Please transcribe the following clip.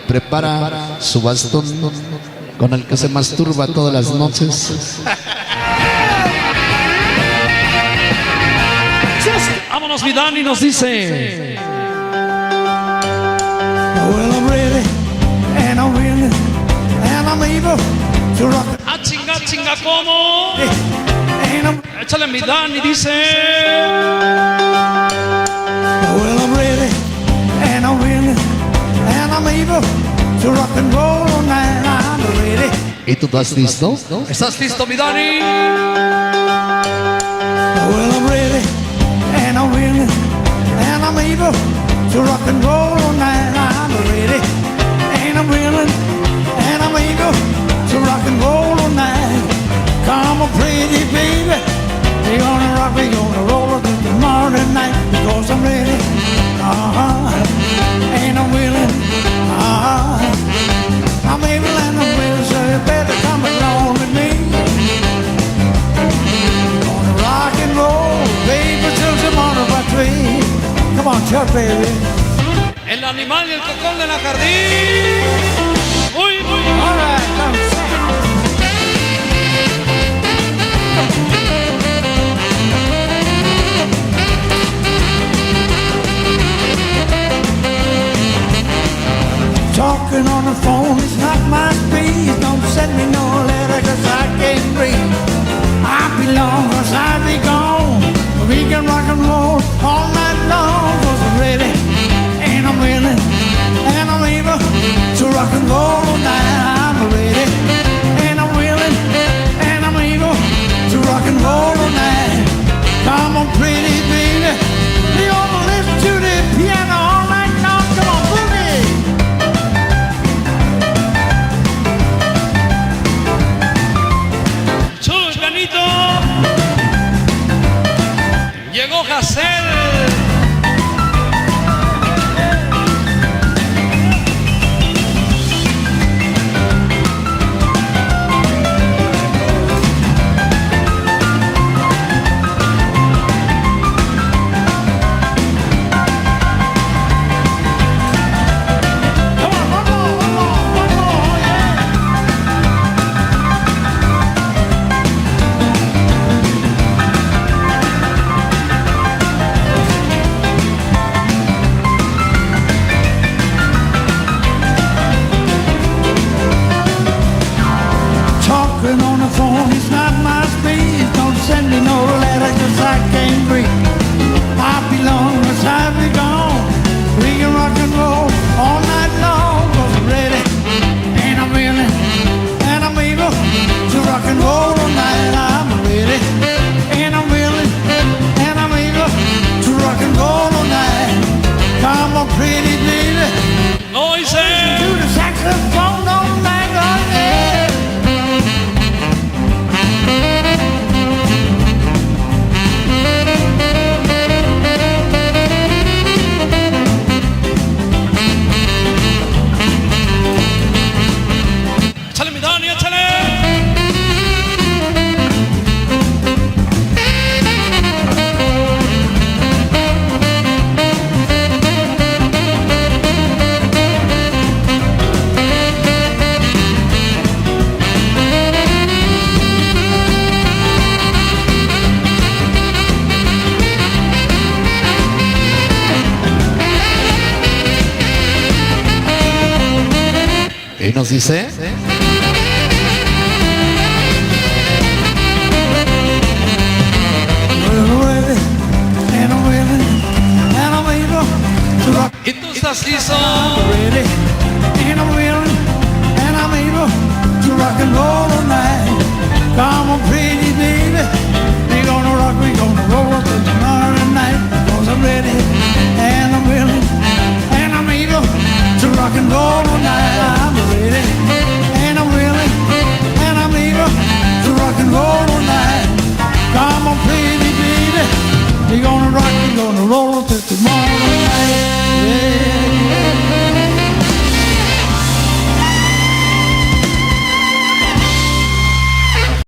prepara su bastón con el que se masturba todas las noches. Vámonos, mi Dany nos dice. Well, I'm ready, and I'm willing, and I'm able to rock it. Ah, chinga, chinga, ¿cómo? And I'm, Échale, mi Dany dice. well, I'm ready, and I'm willing, and I'm able to rock and roll all night. I'm ready. ¿Y tú estás listo? ¿Estás listo, mi Dany? Well, I'm ready, and I'm willing, and I'm able to rock and roll all night. I'm ready, and I'm willing, and I'm able to rock and roll all night. Come on, pretty baby, we're gonna rock, we're gonna roll it tomorrow night, because I'm ready, and I'm willing, I'm able and I'm willing, so you better come along with me. Gonna rock and roll, baby, till tomorrow by 3. Come on, Chuck, baby. El animal y el cocón de la jardín. Uy, uy. All right, come on. Talking on the phone is not my speed. Don't send me no letter, cause I can't breathe. I belong, cause I be gone. We can rock and roll all night long, cause I'm ready, and I'm willing, and I'm able to rock and roll all night. I'm ready, and I'm willing, and I'm able to rock and roll all night. Come on, pretty baby, we gonna listen to the piano all night long. Come on, boogie. Chus, Benito. Llegó Hazel. Talking on the phone is not my speed. Don't send me no letter, cause I can't breathe. I belong, cause I be gone. We can rock and roll all night long, cause I'm ready, and I'm willing, and I'm able to rock and roll all night. I'm ready, and I'm willing, and I'm able to rock and roll all night. Come on, pretty baby, Noise. to the saxophone all night long, yeah. Échale, mi Dany, échale. Y nos dice. ¿Y tú estás listo? Ready,